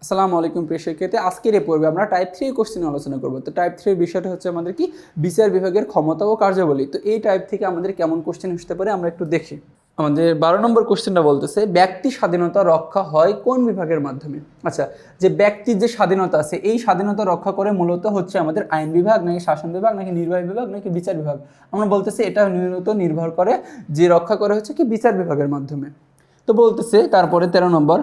আসসালামু আলাইকুম প্রিয় শিক্ষার্থী, আজকের এই পর্বে আমরা টাইপ 3 কোশ্চেন আলোচনা করব। তো টাইপ 3 বিষয়টা হচ্ছে আমাদের কি বিচার বিভাগের ক্ষমতা ও কার্যাবলী। তো এই টাইপ থেকে আমাদের কেমন কোশ্চেন আসতে পারে আমরা একটু দেখি। আমাদের 12 নম্বর কোশ্চেনটা বলতেছে ব্যক্তি স্বাধীনতা রক্ষা হয় কোন বিভাগের মাধ্যমে। আচ্ছা, যে ব্যক্তির যে স্বাধীনতা আছে এই স্বাধীনতা রক্ষা করে মূলত হচ্ছে আমাদের আইন বিভাগ নাকি শাসন বিভাগ নাকি নির্বাহী বিভাগ নাকি বিচার বিভাগ। আমরা বলতেছি এটা মূলত নির্ভর করে যে রক্ষা করে হচ্ছে কি বিচার বিভাগের মাধ্যমে। তো বলতেছে তারপরে 13 নম্বর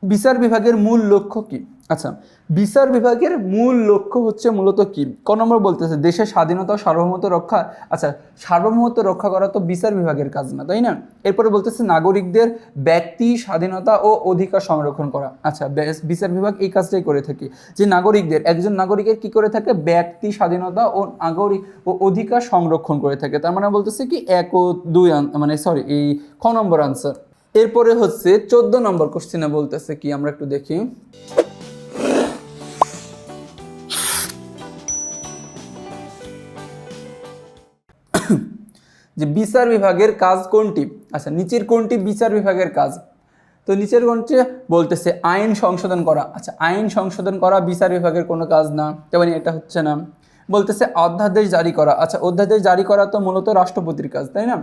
বিচার বিভাগের মূল লক্ষ্য কি। আচ্ছা, বিচার বিভাগের মূল লক্ষ্য হচ্ছে মূলত কি। ক নম্বর বলতেছে দেশের স্বাধীনতা ও সার্বভৌমত্ব রক্ষা। আচ্ছা, সার্বভৌমত্ব রক্ষা করা তো বিচার বিভাগের কাজ না, তাই না। এরপরে বলতেছে নাগরিকদের ব্যক্তি স্বাধীনতা ও অধিকার সংরক্ষণ করা। আচ্ছা, বিচার বিভাগ এই কাজটাই করে থাকে, যে নাগরিকদের একজন নাগরিকের কি করে থাকে ব্যক্তি স্বাধীনতা ও নাগরিক ও অধিকার সংরক্ষণ করে থাকে। তার মানে বলতেছে কি 1 ও 2 এই খ নম্বর আনসার। এরপরে হচ্ছে 14 নম্বর কোশ্চেনে বলতেছে কি আমরা একটু দেখি। যে বিচার বিভাগের কাজ কোনটি। আচ্ছা, নিচের কোনটি বিচার বিভাগের কাজ। তো নিচের কোনটি বলতেছে আইন সংশোধন করা। আচ্ছা, আইন সংশোধন করা বিচার বিভাগের কোনো কাজ না, তেমনি এটা হচ্ছে না। বলতেছে অধ্যাদেশ জারি করা। আচ্ছা, অধ্যাদেশ জারি করা তো মূলত রাষ্ট্রপতির কাজ, তাই না।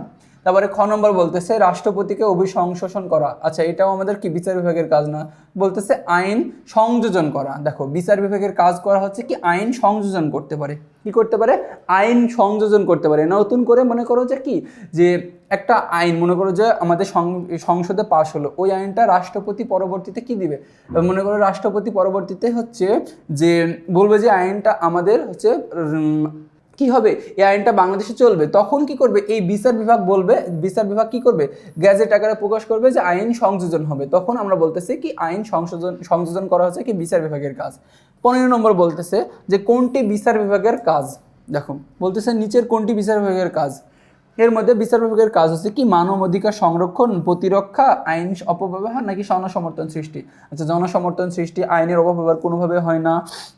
তারপরে খ নম্বর বলতেছে রাষ্ট্রপতিকে অভিশংসন করা। আচ্ছা, এটাও আমাদের কি বিচার বিভাগের কাজ না। বলতেছে আইন সংযোজন করা। দেখো, বিচার বিভাগের কাজ করা হচ্ছে কি আইন সংযোজন করতে পারে। কি করতে পারে? আইন সংযোজন করতে পারে। নতুন করে মনে করো যে কি, যে একটা আইন মনে করো যে আমাদের সংসদে পাশ হলো, ওই আইনটা রাষ্ট্রপতি পরবর্তীতে কি দিবে, মনে করো রাষ্ট্রপতি পরবর্তীতে হচ্ছে যে বলবে যে আইনটা আমাদের হচ্ছে কি হবে, এই আইনটা বাংলাদেশে চলবে, তখন কি করবে এই বিচার বিভাগ বলবে, বিচার বিভাগ কি করবে গ্যাজেট আকারে প্রকাশ করবে যে আইন সংযোজন হবে, তখন আমরা বলতেছি কি আইন সংযোজন করা হচ্ছে কি বিচার বিভাগের কাজ। 15 নম্বর বলতেছে যে কোনটি বিচার বিভাগের কাজ। দেখো, বলতেছে নিচের কোনটি বিচার বিভাগের কাজ। এর মধ্যে বিচার বিভাগের কাজ হচ্ছে কি মানব অধিকার সংরক্ষণ, প্রতিরক্ষা, আইন অপব্যবহার নাকি জনসমর্থন সৃষ্টি। আচ্ছা, জনসমর্থন সৃষ্টি, আইনের অপব্যবহার কোনোভাবে হয় না।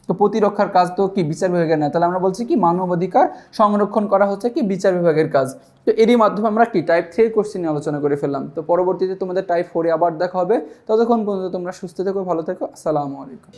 তো প্রতিরক্ষার কাজ তো কি বিচার বিভাগের না, তাহলে আমরা বলছি কি মানব অধিকার সংরক্ষণ করা হচ্ছে কি বিচার বিভাগের কাজ। তো এরই মাধ্যমে আমরা কি টাইপ 3 কোশ্চেন নিয়ে আলোচনা করে ফেললাম। তো পরবর্তীতে তোমাদের টাইপ 4 আবার দেখা হবে। ততক্ষণ পর্যন্ত তোমরা সুস্থ থেকো, ভালো থেকো। আসসালামু আলাইকুম।